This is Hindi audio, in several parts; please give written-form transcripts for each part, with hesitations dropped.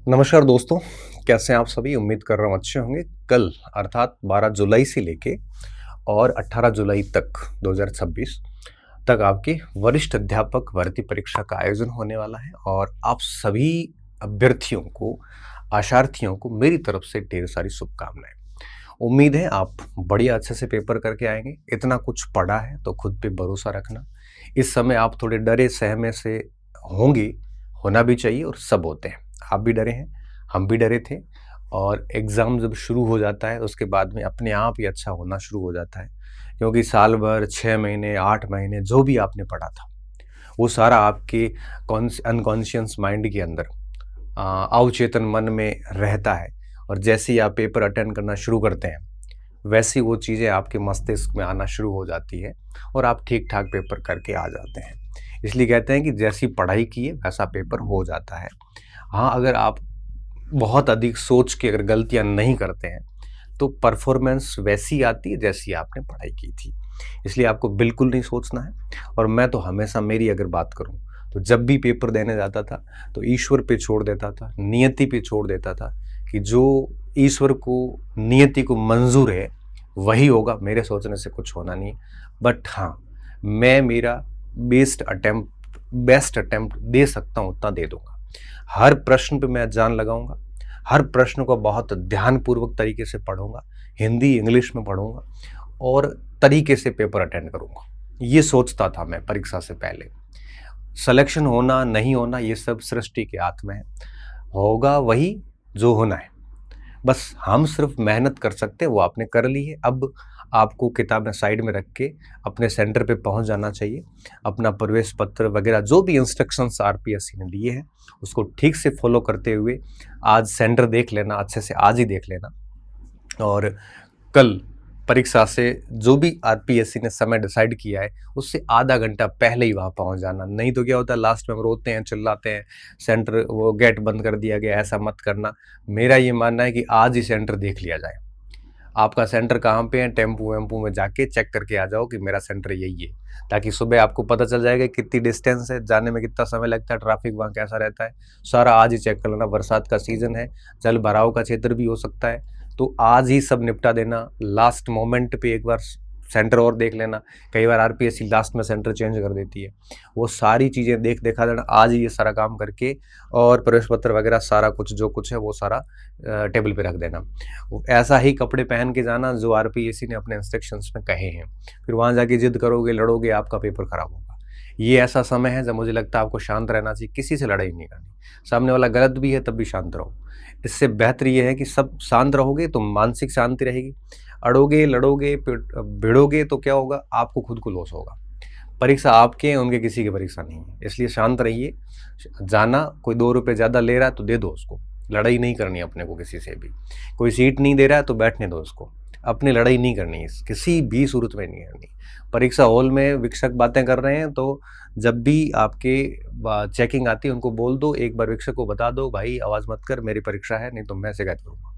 नमस्कार दोस्तों, कैसे हैं आप सभी? उम्मीद कर रहा हूँ अच्छे होंगे। कल अर्थात 12 जुलाई से लेके और 18 जुलाई तक 2026 तक आपकी वरिष्ठ अध्यापक भर्ती परीक्षा का आयोजन होने वाला है और आप सभी अभ्यर्थियों को, आशार्थियों को मेरी तरफ से ढेर सारी शुभकामनाएं। उम्मीद है आप बढ़िया अच्छे से पेपर करके आएंगे। इतना कुछ पढ़ा है तो खुद पे भरोसा रखना। इस समय आप थोड़े डरे सहमे से होंगे, होना भी चाहिए और सब होते हैं। आप भी डरे हैं, हम भी डरे थे और एग्ज़ाम जब शुरू हो जाता है उसके बाद में अपने आप ही अच्छा होना शुरू हो जाता है, क्योंकि साल भर 6 महीने 8 महीने जो भी आपने पढ़ा था वो सारा आपके अनकॉन्शियस माइंड के अंदर अवचेतन मन में रहता है। और जैसे ही आप पेपर अटेंड करना शुरू करते हैं वैसी वो चीज़ें आपके मस्तिष्क में आना शुरू हो जाती है और आप ठीक ठाक पेपर करके आ जाते हैं। इसलिए कहते हैं कि जैसी पढ़ाई की है वैसा पेपर हो जाता है। हाँ, अगर आप बहुत अधिक सोच के अगर गलतियां नहीं करते हैं तो परफॉर्मेंस वैसी आती है जैसी आपने पढ़ाई की थी। इसलिए आपको बिल्कुल नहीं सोचना है। और मैं तो हमेशा, मेरी अगर बात करूं तो जब भी पेपर देने जाता था तो ईश्वर पे छोड़ देता था, नियति पे छोड़ देता था कि जो ईश्वर को, नियति को मंजूर है वही होगा, मेरे सोचने से कुछ होना नहीं। बट हाँ, मैं मेरा बेस्ट अटेम्प्ट दे सकता हूँ उतना दे दूंगा। हर प्रश्न पे मैं जान लगाऊंगा, हर प्रश्न को बहुत ध्यानपूर्वक तरीके से पढ़ूंगा, हिंदी इंग्लिश में पढ़ूंगा और तरीके से पेपर अटेंड करूंगा। ये सोचता था मैं परीक्षा से पहले। सिलेक्शन होना नहीं होना ये सब सृष्टि के हाथ में है, होगा वही जो होना है। बस हम सिर्फ मेहनत कर सकते हैं, वो आपने कर ली है। अब आपको किताबें साइड में रख के अपने सेंटर पे पहुंच जाना चाहिए। अपना प्रवेश पत्र वगैरह जो भी इंस्ट्रक्शंस आरपीएससी ने दिए हैं उसको ठीक से फॉलो करते हुए आज सेंटर देख लेना, अच्छे से आज ही देख लेना। और कल परीक्षा से जो भी आरपीएससी ने समय डिसाइड किया है उससे आधा घंटा पहले ही वहाँ पहुँच जाना। नहीं तो क्या होता है, लास्ट में हम रोते हैं, चिल्लाते हैं, सेंटर वो गेट बंद कर दिया गया। ऐसा मत करना। मेरा ये मानना है कि आज ही सेंटर देख लिया जाए। आपका सेंटर कहाँ पे है, टेम्पू वेम्पू में जाके चेक करके आ जाओ कि मेरा सेंटर यही है, ताकि सुबह आपको पता चल जाएगा कितनी डिस्टेंस है, जाने में कितना समय लगता है, ट्रैफिक वहाँ कैसा रहता है। सारा आज ही चेक कर लेना। बरसात का सीजन है, जल भराव का क्षेत्र भी हो सकता है, तो आज ही सब निपटा देना। लास्ट मोमेंट पे एक बार सेंटर और देख लेना। कई बार आरपीएससी लास्ट में सेंटर चेंज कर देती है। वो सारी चीज़ें देखा देना आज ही, ये सारा काम करके और प्रवेश पत्र वगैरह सारा कुछ जो कुछ है वो सारा टेबल पे रख देना। ऐसा ही कपड़े पहन के जाना जो आरपीएससी ने अपने इंस्ट्रक्शंस में कहे हैं। फिर वहाँ जाके जिद करोगे, लड़ोगे, आपका पेपर खराब होगा। ये ऐसा समय है जब मुझे लगता है आपको शांत रहना चाहिए, किसी से लड़ाई नहीं करनी। सामने वाला गलत भी है तब भी शांत रहो। इससे बेहतर ये है कि सब शांत रहोगे तो मानसिक शांति रहेगी। अड़ोगे, लड़ोगे, भिड़ोगे तो क्या होगा, आपको खुद को लॉस होगा। परीक्षा आपके हैं, उनके किसी की परीक्षा नहीं है। इसलिए शांत रहिए। जाना, कोई 2 रुपये ज़्यादा ले रहा है तो दे दो उसको। लड़ाई नहीं करनी अपने को किसी से भी। कोई सीट नहीं दे रहा है तो बैठने दो उसको। अपनी लड़ाई नहीं करनी है, किसी भी सूरत में नहीं करनी। परीक्षा हॉल में विक्षक बातें कर रहे हैं तो जब भी आपके चेकिंग आती है उनको बोल दो, एक बार विक्षक को बता दो, भाई आवाज़ मत कर, मेरी परीक्षा है, नहीं तो मैं शिकायत करूँगा।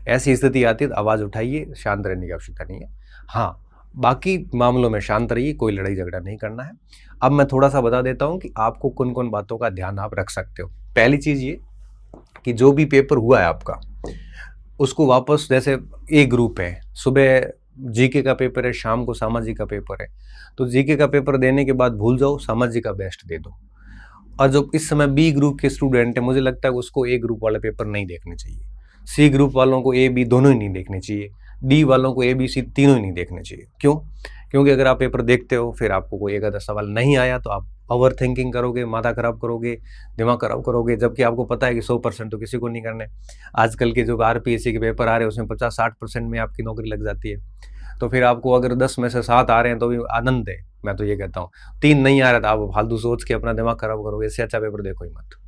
ऐसी स्थिति आती है तो आवाज़ उठाइए, शांत रहने की आवश्यकता नहीं है। हाँ, बाकी मामलों में शांत रहिए, कोई लड़ाई झगड़ा नहीं करना है। अब मैं थोड़ा सा बता देता हूँ कि आपको कौन कौन बातों का ध्यान आप रख सकते हो। पहली चीज़ ये कि जो भी पेपर हुआ है आपका उसको वापस, जैसे ए ग्रुप है, सुबह जीके का पेपर है, शाम को सामाजिक का पेपर है, तो जीके का पेपर देने के बाद भूल जाओ, सामाजिक का बेस्ट दे दो। और जो इस समय बी ग्रुप के स्टूडेंट है, मुझे लगता है उसको ए ग्रुप वाले पेपर नहीं देखने चाहिए। सी ग्रुप वालों को ए बी दोनों ही नहीं देखने चाहिए। डी वालों को ए बी सी तीनों ही नहीं देखने चाहिए। क्यों? क्योंकि अगर आप पेपर देखते हो फिर आपको कोई एक आधा सवाल नहीं आया तो आप ओवर थिंकिंग करोगे, माथा खराब करोगे, दिमाग खराब करोगे, जबकि आपको पता है कि 100% तो किसी को नहीं करने। आजकल के जो आरपीएससी के पेपर आ रहे हैं उसमें 50-60% में आपकी नौकरी लग जाती है। तो फिर आपको अगर 10 में से 7 आ रहे हैं तो भी आनंद है। मैं तो ये कहता हूँ 3 नहीं आ रहा था, आप फालतू सोच के अपना दिमाग खराब करोगे। इससे अच्छा पेपर देखो ही मत।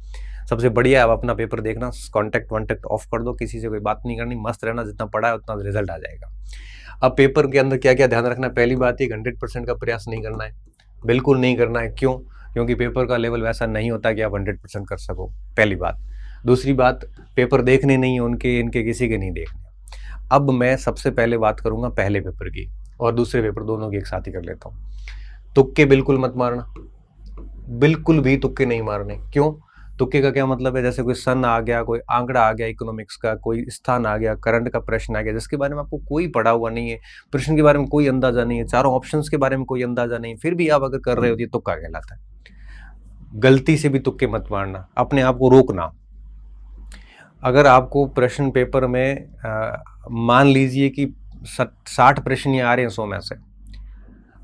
सबसे बढ़िया है आप अपना पेपर देखना, कॉन्टैक्ट वॉन्टैक्ट ऑफ कर दो, किसी से कोई बात नहीं करनी, मस्त रहना, जितना पढ़ा है उतना रिजल्ट आ जाएगा। अब पेपर के अंदर क्या क्या ध्यान रखना है? पहली बात है 100% का प्रयास नहीं करना है, बिल्कुल नहीं करना है। क्यों? क्योंकि पेपर का लेवल वैसा नहीं होता कि आप 100% कर सको, पहली बात। दूसरी बात, पेपर देखने नहीं है उनके, इनके किसी के नहीं देखने। अब मैं सबसे पहले बात करूंगा पहले पेपर की और दूसरे पेपर दोनों की एक साथ ही कर लेता हूँ। तुक्के बिल्कुल मत मारना, बिल्कुल भी तुक्के नहीं मारने। क्यों? तुक्के का क्या मतलब है, जैसे कोई सन आ गया, कोई आंकड़ा आ गया इकोनॉमिक्स का, कोई स्थान आ गया, करंट का प्रश्न आ गया जिसके बारे में आपको कोई पढ़ा हुआ नहीं है, प्रश्न के बारे में कोई अंदाजा नहीं है, चारों ऑप्शंस के बारे में कोई अंदाजा नहीं, फिर भी आप अगर कर रहे हो तो तुक्का कहलाता है। गलती से भी तुक्के मत मारना, अपने आप को रोकना। अगर आपको प्रश्न पेपर में मान लीजिए कि 60 प्रश्न ये आ रहे हैं 100 में से,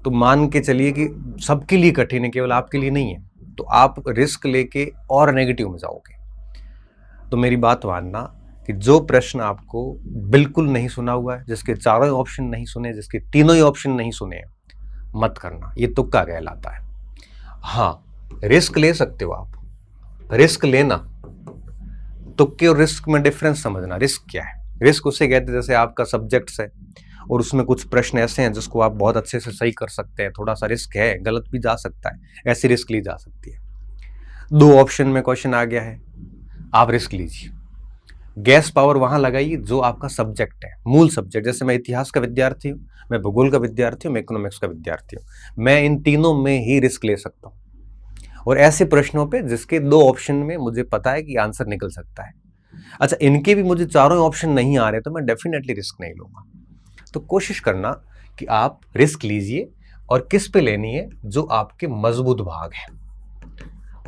तो मान के चलिए कि सबके लिए कठिन है, केवल आपके लिए नहीं है, तो आप रिस्क लेके और नेगेटिव में जाओगे। तो मेरी बात मानना कि जो प्रश्न आपको बिल्कुल नहीं सुना हुआ है, जिसके चारों ही ऑप्शन नहीं सुने, जिसके तीनों ही ऑप्शन नहीं सुने, मत करना, ये तुक्का कहलाता है। हाँ, रिस्क ले सकते हो आप, रिस्क लेना, तुक्के और रिस्क में डिफरेंस समझना। रिस्क क्या है? रिस्क उसे कहते हैं जैसे आपका सब्जेक्ट्स है और उसमें कुछ प्रश्न ऐसे हैं जिसको आप बहुत अच्छे से सही कर सकते हैं, थोड़ा सा रिस्क है, गलत भी जा सकता है, ऐसी रिस्क ली जा सकती है। 2 ऑप्शन में क्वेश्चन आ गया है, आप रिस्क लीजिए। गैस पावर वहां लगाइए जो आपका सब्जेक्ट है, मूल सब्जेक्ट। जैसे मैं इतिहास का विद्यार्थी हूँ, मैं भूगोल का विद्यार्थी हूँ, मैं इकोनॉमिक्स का विद्यार्थी हूँ, मैं इन तीनों में ही रिस्क ले सकता हूँ। और ऐसे प्रश्नों पे जिसके 2 ऑप्शन में मुझे पता है कि आंसर निकल सकता है, अच्छा इनके भी मुझे चारों ऑप्शन नहीं आ रहे, तो मैं डेफिनेटली रिस्क नहीं लूंगा। तो कोशिश करना कि आप रिस्क लीजिए, और किस पे लेनी है? जो आपके मजबूत भाग है।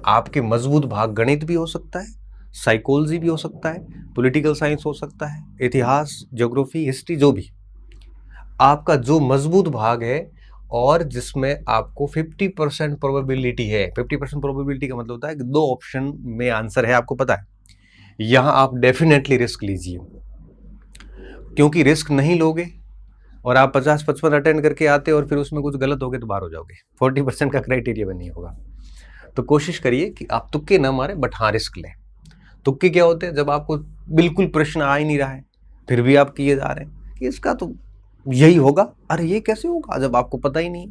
आपके मजबूत भाग गणित भी हो सकता है, साइकोलॉजी भी हो सकता है, पॉलिटिकल साइंस हो सकता है, इतिहास, ज्योग्राफी, हिस्ट्री, जो भी आपका जो मजबूत भाग है और जिसमें आपको 50% प्रोबेबिलिटी है। 50% प्रोबेबिलिटी का मतलब होता है कि 2 ऑप्शन में आंसर है, आपको पता है, यहां आप डेफिनेटली रिस्क लीजिए। क्योंकि रिस्क नहीं लोगे और आप 50-55 अटेंड करके आते और फिर उसमें कुछ गलत हो गए तो बाहर हो जाओगे, 40% का क्राइटेरिया भी नहीं होगा। तो कोशिश करिए कि आप तुक्के ना मारे, बट हाँ रिस्क लें। तुक्के क्या होते हैं? जब आपको बिल्कुल प्रश्न आ ही नहीं रहा है फिर भी आप किए जा रहे हैं कि इसका तो यही होगा, अरे ये कैसे होगा, जब आपको पता ही नहीं,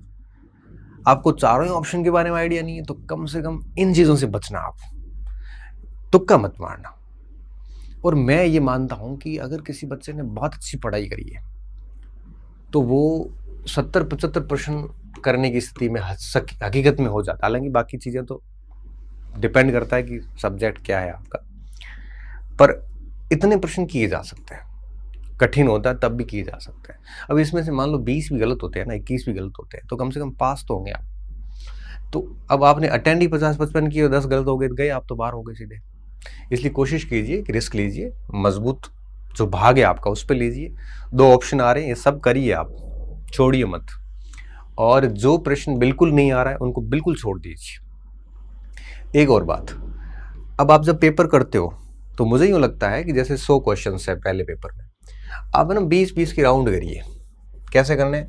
आपको चारों ही ऑप्शन के बारे में आइडिया नहीं है। तो कम से कम इन चीजों से बचना, आप तुक्का मत मारना। और मैं ये मानता हूं कि अगर किसी बच्चे ने बहुत अच्छी पढ़ाई करी है तो वो 70-75 प्रश्न करने की स्थिति में हकीकत में हो जाता है। हालांकि बाकी चीजें तो डिपेंड करता है कि सब्जेक्ट क्या है आपका, पर इतने प्रश्न किए जा सकते हैं। कठिन होता है तब भी किए जा सकते हैं। अब इसमें से मान लो 20 भी गलत होते हैं ना, 21 भी गलत होते हैं, तो कम से कम पास तो होंगे आप। तो अब आपने अटेंड ही 50-55 किए और 10 गलत हो गए, आप तो बाहर हो गए सीधे। इसलिए कोशिश कीजिए कि रिस्क लीजिए, मजबूत जो भाग है आपका उस पर लीजिए। 2 ऑप्शन आ रहे हैं, ये सब करिए, आप छोड़िए मत। और जो प्रश्न बिल्कुल नहीं आ रहा है उनको बिल्कुल छोड़ दीजिए। एक और बात, अब आप जब पेपर करते हो तो मुझे यूँ लगता है कि जैसे 100 क्वेश्चन है पहले पेपर में, आप ना 20-20 की राउंड करिए। कैसे करने?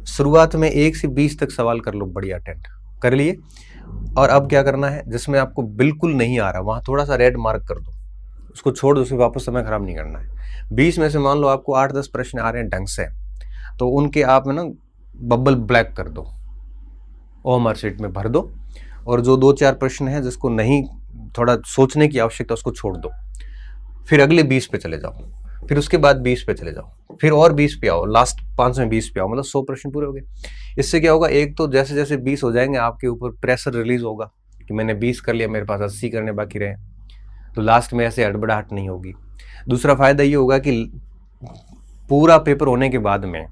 शुरुआत में 1 से 20 तक सवाल कर लो, बढ़िया अटेंड कर लिए। और अब क्या करना है, जिसमें आपको बिल्कुल नहीं आ रहा वहां थोड़ा सा रेड मार्क कर दो, उसको छोड़ दो, उसमें वापस समय खराब नहीं करना है। 20 में से मान लो आपको 8-10 प्रश्न आ रहे हैं ढंग से, तो उनके आप ना बबल ब्लैक कर दो, ओएमआर शीट में भर दो। और जो 2-4 प्रश्न हैं जिसको नहीं, थोड़ा सोचने की आवश्यकता, उसको छोड़ दो। फिर अगले 20 पे चले जाओ, फिर उसके बाद 20 पे चले जाओ, फिर और 20 पे आओ, लास्ट 5 में 20 पे आओ, मतलब 100 प्रश्न पूरे हो गए। इससे क्या होगा, एक तो जैसे जैसे 20 हो जाएंगे आपके ऊपर प्रेशर रिलीज होगा कि मैंने 20 कर लिया, मेरे पास 80 करने बाकी रहे, तो लास्ट में ऐसे हड़बड़ाहट नहीं होगी। दूसरा फायदा ये होगा कि पूरा पेपर होने के बाद में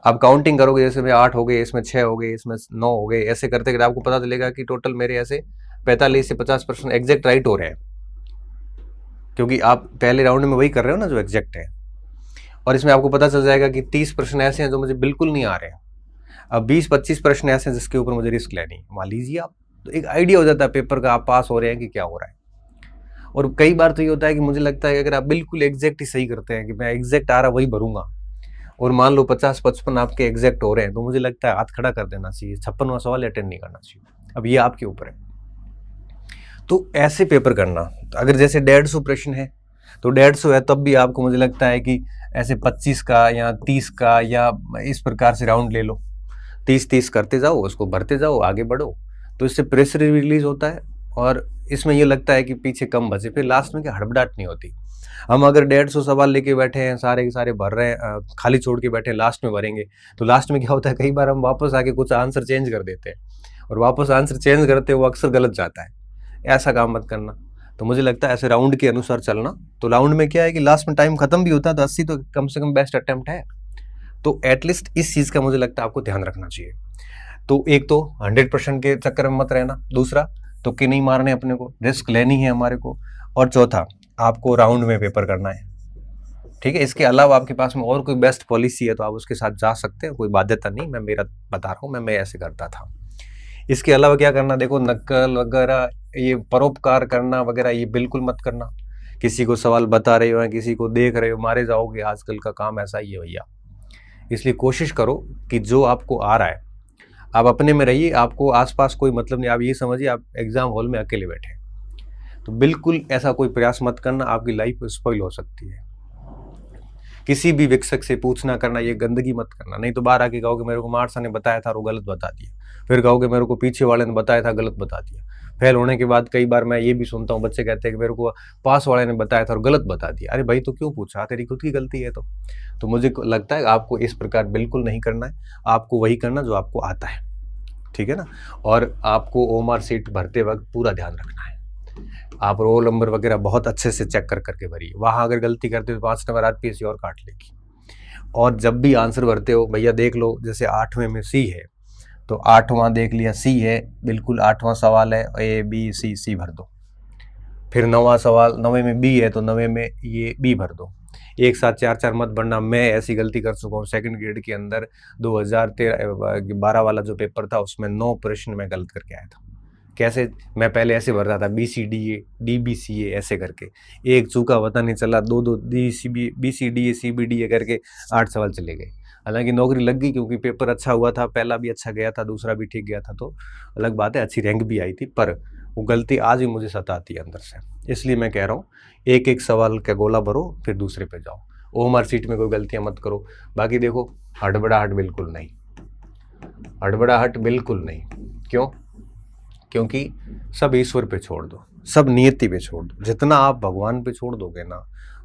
आप काउंटिंग करोगे, जैसे में 8 हो गए, इसमें 6 हो गए, इसमें 9 हो गए, ऐसे करते करते आपको पता चलेगा कि टोटल मेरे ऐसे 45 से 50% एग्जैक्ट राइट हो रहे हैं, क्योंकि आप पहले राउंड में वही कर रहे हो ना जो एग्जैक्ट है। और इसमें आपको पता चल जाएगा कि 30 प्रश्न ऐसे हैं जो मुझे बिल्कुल नहीं आ रहे हैं, अब 20-25 प्रश्न ऐसे हैं जिसके ऊपर मुझे रिस्क लेनी है, मान लीजिए आप। तो एक आइडिया हो जाता है पेपर का, आप पास हो रहे हैं कि क्या हो रहा है। और कई बार तो ये होता है कि मुझे लगता है कि अगर आप बिल्कुल एग्जैक्ट ही सही करते हैं कि मैं एग्जैक्ट आ रहा वही भरूंगा, और मान लो 50-55 आपके एग्जैक्ट हो रहे हैं, तो मुझे लगता है हाथ खड़ा कर देना चाहिए, 56वां सवाल अटेंड नहीं करना चाहिए। अब ये आपके ऊपर है। तो ऐसे पेपर करना, तो अगर जैसे 150 प्रश्न है तो 150 है, तब भी आपको मुझे लगता है कि ऐसे 25 का या 30 का या इस प्रकार से राउंड ले लो, 30-30 करते जाओ, उसको भरते जाओ, आगे बढ़ो। तो इससे प्रेशर रिलीज होता है और इसमें ये लगता है कि पीछे कम बचे, फिर लास्ट में क्या हड़बड़ाहट नहीं होती। हम अगर 150 सवाल लेके बैठे हैं, सारे के सारे भर रहे हैं, खाली छोड़ के बैठे हैं, लास्ट में भरेंगे, तो लास्ट में क्या होता है, कई बार हम वापस आके कुछ आंसर चेंज कर देते हैं, और वापस आंसर चेंज करते वो अक्सर गलत जाता है। ऐसा काम मत करना। तो मुझे लगता है ऐसे राउंड के अनुसार चलना। तो राउंड में क्या है कि लास्ट में टाइम खत्म भी होता है तो 80 तो कम से कम बेस्ट अटेम्प्ट है। तो एटलीस्ट इस चीज़ का मुझे लगता है आपको ध्यान रखना चाहिए। तो एक तो 100% के चक्कर में मत रहना, दूसरा तुक्के नहीं मारने, अपने को रिस्क लेनी है हमारे को, और चौथा आपको राउंड में पेपर करना है, ठीक है। इसके अलावा आपके पास में और कोई बेस्ट पॉलिसी है तो आप उसके साथ जा सकते हैं, कोई बाध्यता नहीं, मैं मेरा बता रहा हूँ, मैं ऐसे करता था। इसके अलावा क्या करना, देखो नकल वगैरह, ये परोपकार करना वगैरह, ये बिल्कुल मत करना। किसी को सवाल बता रहे हो या किसी को देख रहे हो, मारे जाओगे, आजकल का काम ऐसा ही है भैया। इसलिए कोशिश करो कि जो आपको आ रहा है आप अपने में रहिए, आपको आसपास कोई मतलब नहीं। आप ये समझिए आप एग्जाम हॉल में अकेले बैठे, तो बिल्कुल ऐसा कोई प्रयास मत करना, आपकी लाइफ स्पॉइल हो सकती है। किसी भी शिक्षक से पूछना करना, ये गंदगी मत करना, नहीं तो बाहर आके कहोगे मेरे को मार्सा ने बताया था और वो गलत बता दिया, फिर कहोगे मेरे को पीछे वाले ने बताया था, गलत बता दिया। फेल होने के बाद कई बार मैं ये भी सुनता हूँ, बच्चे कहते हैं कि मेरे को पास वाले ने बताया था और गलत बता दिया। अरे भाई तो क्यों पूछा, तेरी खुद की गलती है। तो मुझे लगता है आपको इस प्रकार बिल्कुल नहीं करना है, आपको वही करना जो आपको आता है, ठीक है ना। और आपको ओएमआर सीट भरते वक्त पूरा ध्यान रखना है, आप रोल नंबर वगैरह बहुत अच्छे से चेक करके भरिए। वहाँ अगर गलती करते हो तो 5 नंबर आरपीएससी और काट लेगी। और जब भी आंसर भरते हो भैया देख लो, जैसे 8वें में सी है तो 8वां देख लिया सी है, बिल्कुल 8वां सवाल है, ए बी सी भर दो। फिर 9वां सवाल 9वें में बी है तो 9वें में ये बी भर दो। एक साथ 4 मत भरना। मैं ऐसी गलती कर चुका हूँ, सेकंड ग्रेड के अंदर 2012 वाला जो पेपर था उसमें 9 प्रश्न मैं गलत करके आया था। कैसे, मैं पहले ऐसे भरता था BCDA DBCA ऐसे करके, एक चूका पता नहीं चला, दो BCDA CBDA करके 8 सवाल चले गए। हालांकि नौकरी लग गई क्योंकि पेपर अच्छा हुआ था, पहला भी अच्छा गया था, दूसरा भी ठीक गया था, तो अलग बात है, अच्छी रैंक भी आई थी। पर वो गलती आज भी मुझे सताती है अंदर से। इसलिए मैं कह रहा हूँ एक एक सवाल का गोला भरो फिर दूसरे पे जाओ। ओएमआर सीट में कोई गलतियां मत करो। बाकी देखो, हड़बड़ाहट बिल्कुल नहीं, हड़बड़ाहट बिल्कुल नहीं। क्यों? क्योंकि सब ईश्वर पे छोड़ दो, सब नियति पे छोड़ दो। जितना आप भगवान पे छोड़ दोगे ना,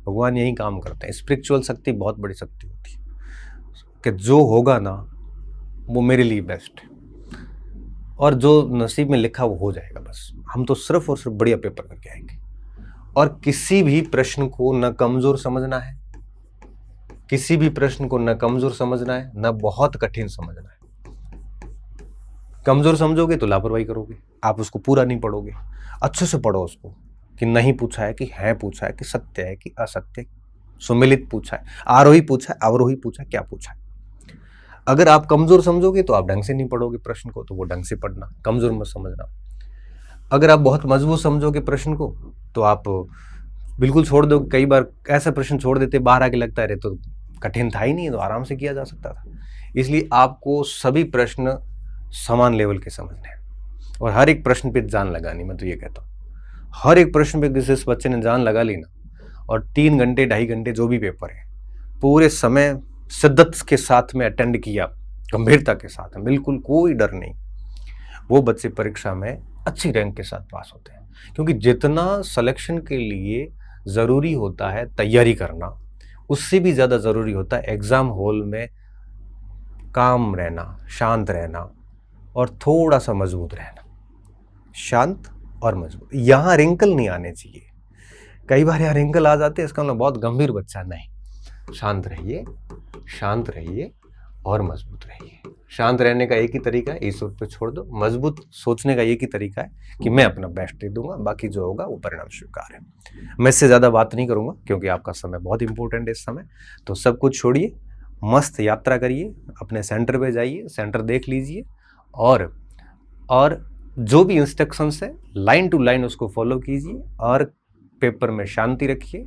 भगवान यही काम करते हैं। स्पिरिचुअल शक्ति बहुत बड़ी शक्ति होती है कि जो होगा ना वो मेरे लिए बेस्ट है, और जो नसीब में लिखा वो हो जाएगा। बस हम तो सिर्फ और सिर्फ बढ़िया पेपर करके आएंगे। और किसी भी प्रश्न को न कमजोर समझना है, किसी भी प्रश्न को न कमजोर समझना है, न बहुत कठिन समझना है। कमजोर समझोगे तो लापरवाही करोगे, आप उसको पूरा नहीं पढ़ोगे। अच्छे से पढ़ो उसको, कि नहीं पूछा है, कि है पूछा है, कि सत्य है कि असत्य, सुमिलित पूछा है, आरोही पूछा है, अवरोही पूछा है, क्या पूछा है। अगर आप कमजोर समझोगे तो आप ढंग से नहीं पढ़ोगे प्रश्न को, तो वो ढंग से पढ़ना, कमजोर मत समझना। अगर आप बहुत मजबूत समझोगे प्रश्न को तो आप बिल्कुल छोड़ दोगे। कई बार ऐसा प्रश्न छोड़ देते, बाहर आके लगता है तो कठिन था ही नहीं, तो आराम से किया जा सकता था। इसलिए आपको सभी प्रश्न समान लेवल के समझने हैं और हर एक प्रश्न पे जान लगानी। मैं तो ये कहता हूँ, हर एक प्रश्न पे जिस बच्चे ने जान लगा ली ना, और 3 घंटे 2.5 घंटे जो भी पेपर है पूरे समय शिद्दत के साथ में अटेंड किया, गंभीरता के साथ, बिल्कुल कोई डर नहीं, वो बच्चे परीक्षा में अच्छी रैंक के साथ पास होते हैं। क्योंकि जितना सिलेक्शन के लिए ज़रूरी होता है तैयारी करना, उससे भी ज़्यादा ज़रूरी होता है एग्ज़ाम हॉल में काम रहना, शांत रहना और थोड़ा सा मजबूत रहना। शांत और मजबूत, यहाँ रिंकल नहीं आने चाहिए। कई बार यहाँ रिंकल आ जाते हैं, इसका मतलब बहुत गंभीर बच्चा। नहीं, शांत रहिए, शांत रहिए और मजबूत रहिए। शांत रहने का एक ही तरीका है, ईश्वर पे छोड़ दो। मजबूत सोचने का एक ही तरीका है कि मैं अपना बेस्ट दे दूंगा, बाकी जो होगा वो परिणाम स्वीकार है। मैं इससे ज़्यादा बात नहीं करूंगा क्योंकि आपका समय बहुत इंपॉर्टेंट है इस समय। तो सब कुछ छोड़िए, मस्त यात्रा करिए, अपने सेंटर पे जाइए, सेंटर देख लीजिए, और जो भी इंस्ट्रक्शंस है लाइन टू लाइन उसको फॉलो कीजिए, और पेपर में शांति रखिए,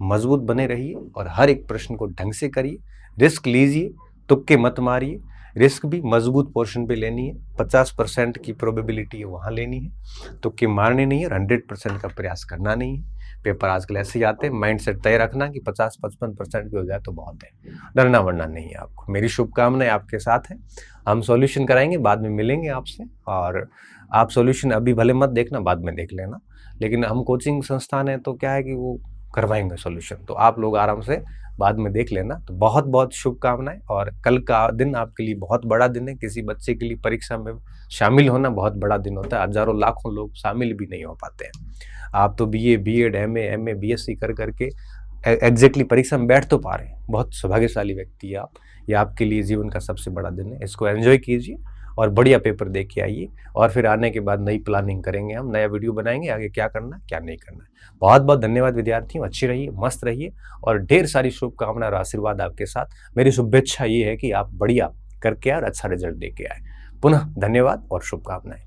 मजबूत बने रहिए, और हर एक प्रश्न को ढंग से करिए। रिस्क लीजिए, तुक्के मत मारिए। रिस्क भी मजबूत पोर्शन पे लेनी है, 50% की प्रोबेबिलिटी है वहाँ लेनी है, तुक्के मारने नहीं है, और 100% का प्रयास करना नहीं है। पेपर आजकल ऐसे ही आते हैं, माइंड सेट तय रखना कि 50-55% भी हो जाए तो बहुत है, डरना वरना नहीं है आपको। मेरी शुभकामनाएं आपके साथ है। हम सॉल्यूशन कराएंगे, बाद में मिलेंगे आपसे, और आप सॉल्यूशन अभी भले मत देखना, बाद में देख लेना, लेकिन हम कोचिंग संस्थान है तो क्या है कि वो करवाएंगे सॉल्यूशन, तो आप लोग आराम से बाद में देख लेना। तो बहुत बहुत शुभकामनाएं, और कल का दिन आपके लिए बहुत बड़ा दिन है। किसी बच्चे के लिए परीक्षा में शामिल होना बहुत बड़ा दिन होता है। हजारों लाखों लोग शामिल भी नहीं हो पाते हैं। आप तो बीए, बीएड, एमए, बीएससी कर करके एग्जैक्टली परीक्षा में बैठ तो पा रहे हैं। बहुत सौभाग्यशाली व्यक्ति है आप। ये आपके लिए जीवन का सबसे बड़ा दिन है। इसको एंजॉय कीजिए और बढ़िया पेपर दे के आइए, और फिर आने के बाद नई प्लानिंग करेंगे, हम नया वीडियो बनाएंगे आगे क्या करना है क्या नहीं करना है। बहुत बहुत धन्यवाद विद्यार्थियों, अच्छे रहिए, मस्त रहिए, और ढेर सारी शुभकामनाएं और आशीर्वाद आपके साथ। मेरी शुभेच्छा ये है कि आप बढ़िया करके आए और अच्छा रिजल्ट दे के आए। पुनः धन्यवाद और शुभकामनाएं।